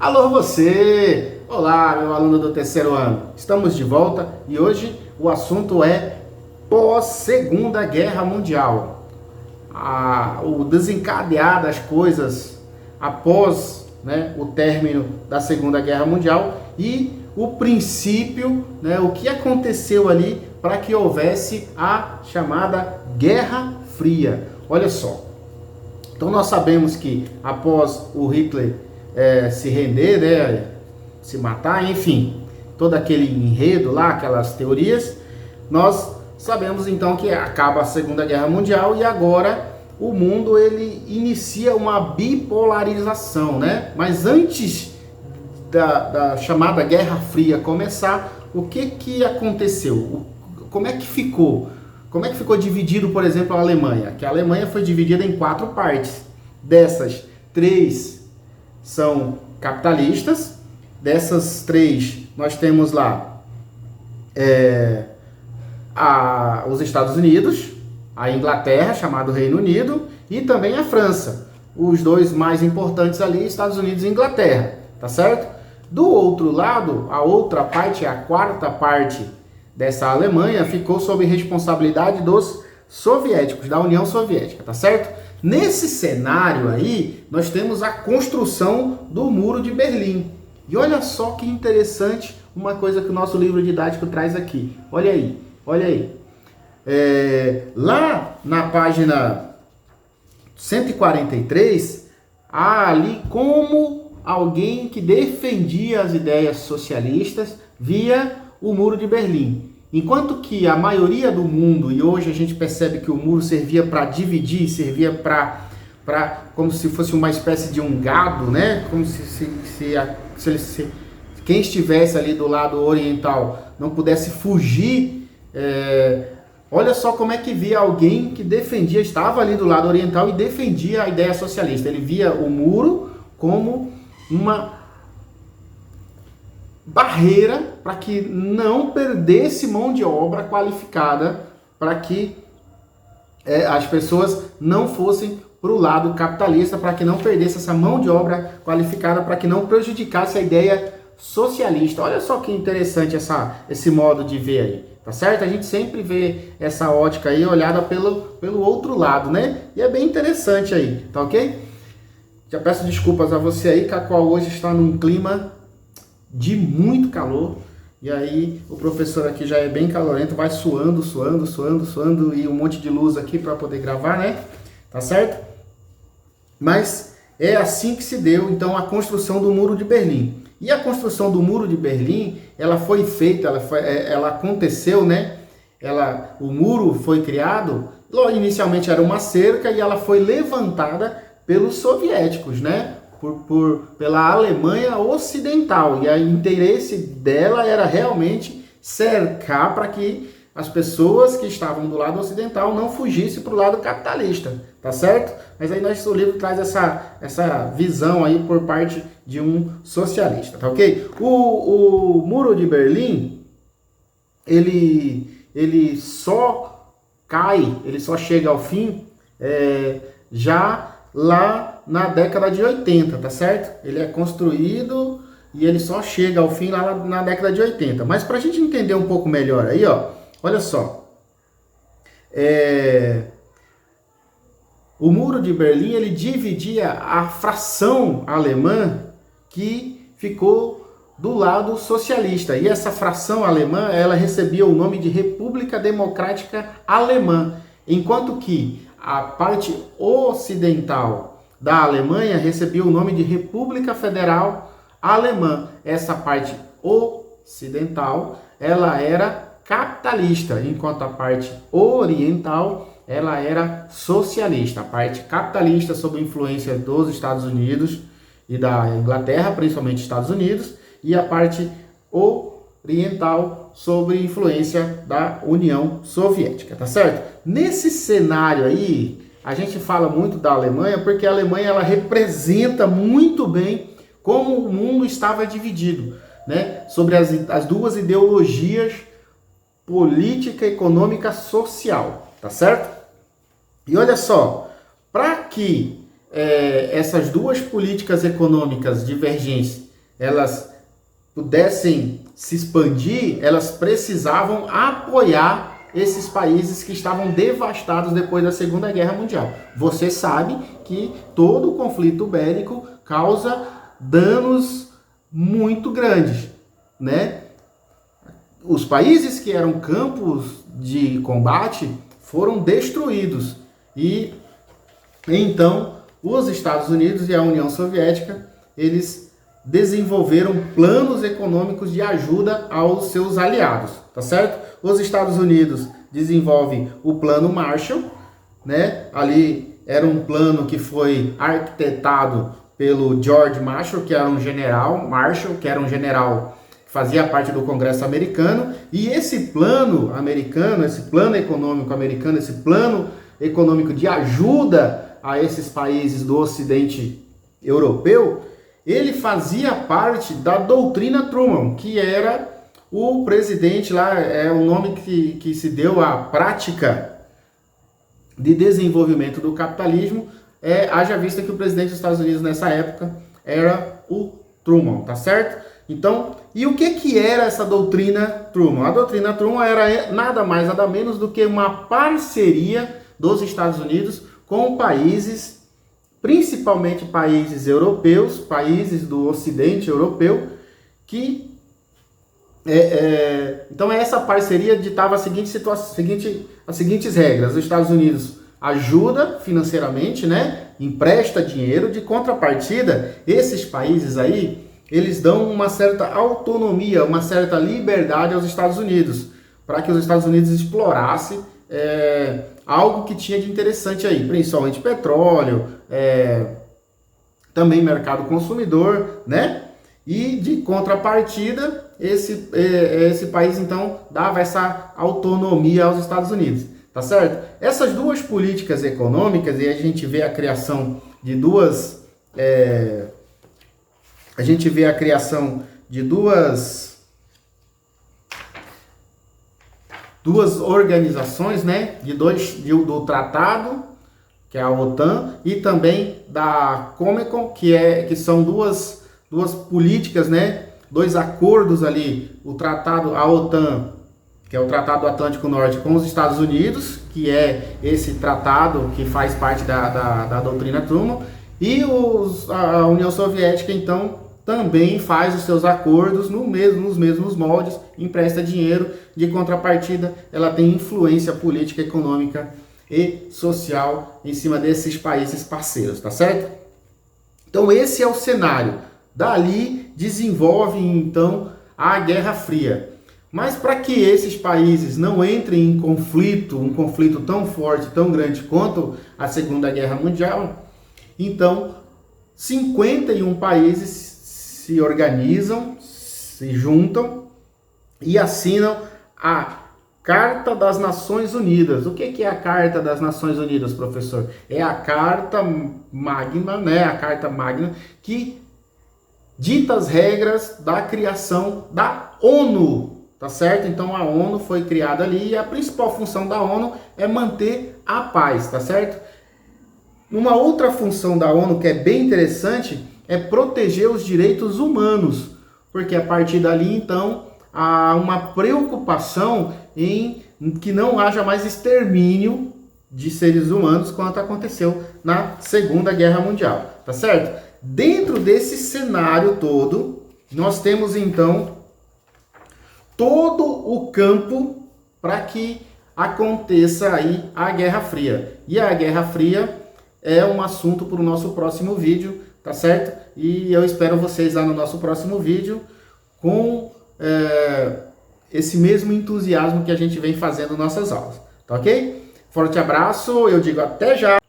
Alô você! Olá, meu aluno do terceiro ano. Estamos de volta e hoje o assunto é pós-Segunda Guerra Mundial. O desencadear das coisas após, o término da Segunda Guerra Mundial e o princípio, o que aconteceu ali para que houvesse a chamada Guerra Fria. Olha só. Então nós sabemos que após o Hitler se render, se matar, enfim, todo aquele enredo lá, aquelas teorias, nós sabemos então que acaba a Segunda Guerra Mundial e agora o mundo ele inicia uma bipolarização, Mas antes da chamada Guerra Fria começar, o que aconteceu? Como é que ficou? Como é que ficou dividido, por exemplo, a Alemanha? Que a Alemanha foi dividida em 4 partes. Dessas, 3 são capitalistas. Dessas 3, nós temos lá os Estados Unidos, a Inglaterra, chamado Reino Unido, e também a França. Os 2 mais importantes ali, Estados Unidos e Inglaterra, tá certo? Do outro lado, a outra parte, a 4ª parte dessa Alemanha, ficou sob responsabilidade dos soviéticos, da União Soviética, tá certo? Nesse cenário aí, nós temos a construção do Muro de Berlim. E olha só que interessante uma coisa que o nosso livro didático traz aqui. Olha aí, olha aí. Lá na página 143, há ali como alguém que defendia as ideias socialistas via o Muro de Berlim. Enquanto que a maioria do mundo, e hoje a gente percebe que o muro servia para dividir, servia para como se fosse uma espécie de um gado, Como se quem estivesse ali do lado oriental não pudesse fugir. Olha só como é que via alguém que defendia, estava ali do lado oriental e defendia a ideia socialista. Ele via o muro como uma barreira para que não perdesse mão de obra qualificada, para que as pessoas não fossem para o lado capitalista, para que não perdesse essa mão de obra qualificada, para que não prejudicasse a ideia socialista. Olha só que interessante esse modo de ver aí, tá certo? A gente sempre vê essa ótica aí olhada pelo outro lado, E é bem interessante aí, tá ok? Já peço desculpas a você aí, que a qual hoje está num clima de muito calor, e aí o professor aqui já é bem calorento, vai suando e um monte de luz aqui para poder gravar, Tá certo? Mas é assim que se deu então a construção do Muro de Berlim. E a construção do Muro de Berlim, ela foi feita, ela aconteceu, o muro foi criado, inicialmente era uma cerca e ela foi levantada pelos soviéticos, pela Alemanha Ocidental, e o interesse dela era realmente cercar para que as pessoas que estavam do lado ocidental não fugissem para o lado capitalista, tá certo? Mas aí nosso livro traz essa visão aí por parte de um socialista, tá ok? O Muro de Berlim, ele só cai, ele só chega ao fim já lá na década de 80, tá certo? Ele é construído e ele só chega ao fim lá na década de 80. Mas para a gente entender um pouco melhor aí, olha só. O Muro de Berlim, ele dividia a fração alemã que ficou do lado socialista. E essa fração alemã, ela recebia o nome de República Democrática Alemã. Enquanto que a parte ocidental da Alemanha recebia o nome de República Federal Alemã. Essa parte ocidental, ela era capitalista, enquanto a parte oriental, ela era socialista. A parte capitalista sob influência dos Estados Unidos e da Inglaterra, principalmente Estados Unidos, e a parte oriental sob influência da União Soviética, tá certo? Nesse cenário aí, a gente fala muito da Alemanha porque a Alemanha ela representa muito bem como o mundo estava dividido, sobre as 2 ideologias política, econômica, social, tá certo? E olha só, para que essas 2 políticas econômicas divergentes elas pudessem se expandir, elas precisavam apoiar esses países que estavam devastados depois da Segunda Guerra Mundial. Você sabe que todo conflito bélico causa danos muito grandes, né? Os países que eram campos de combate foram destruídos e então os Estados Unidos e a União Soviética, eles desenvolveram planos econômicos de ajuda aos seus aliados, tá certo? Os Estados Unidos desenvolvem o Plano Marshall, né? Ali era um plano que foi arquitetado pelo George Marshall, que era um general, que fazia parte do Congresso americano, e esse plano americano, esse plano econômico americano, esse plano econômico de ajuda a esses países do Ocidente europeu, ele fazia parte da doutrina Truman, que era o presidente lá, é o nome que se deu à prática de desenvolvimento do capitalismo, haja vista que o presidente dos Estados Unidos nessa época era o Truman, tá certo? Então, e o que era essa doutrina Truman? A doutrina Truman era nada mais, nada menos do que uma parceria dos Estados Unidos com países, principalmente países europeus, países do Ocidente europeu, que então essa parceria ditava as seguintes regras. Os Estados Unidos ajuda financeiramente, né? Empresta dinheiro, de contrapartida, esses países aí, eles dão uma certa autonomia, uma certa liberdade aos Estados Unidos, para que os Estados Unidos explorassem algo que tinha de interessante aí, principalmente petróleo, também mercado consumidor, né? E de contrapartida, esse país então dava essa autonomia aos Estados Unidos, tá certo? Essas duas políticas econômicas, e a gente vê a criação de duas organizações, né? Do tratado, que é a OTAN, e também da Comecon, que são duas políticas, né? Dois acordos ali, a OTAN, que é o Tratado do Atlântico Norte, com os Estados Unidos, que é esse tratado que faz parte da doutrina Truman, e a União Soviética, então, também faz os seus acordos nos mesmos moldes, empresta dinheiro, de contrapartida, ela tem influência política, econômica e social em cima desses países parceiros, tá certo? Então esse é o cenário. Dali desenvolve então a Guerra Fria. Mas para que esses países não entrem em conflito, um conflito tão forte, tão grande quanto a Segunda Guerra Mundial, então 51 países se organizam, se juntam e assinam a Carta das Nações Unidas. O que é a Carta das Nações Unidas, professor? É a Carta Magna, né? A Carta Magna que dita as regras da criação da ONU, tá certo? Então a ONU foi criada ali e a principal função da ONU é manter a paz, tá certo? Uma outra função da ONU que é bem interessante é proteger os direitos humanos, porque a partir dali então há uma preocupação em que não haja mais extermínio de seres humanos quanto aconteceu na Segunda Guerra Mundial, tá certo? Dentro desse cenário todo, nós temos então todo o campo para que aconteça aí a Guerra Fria. E a Guerra Fria é um assunto para o nosso próximo vídeo, tá certo? E eu espero vocês lá no nosso próximo vídeo com esse mesmo entusiasmo que a gente vem fazendo nossas aulas, tá ok? Forte abraço, eu digo até já!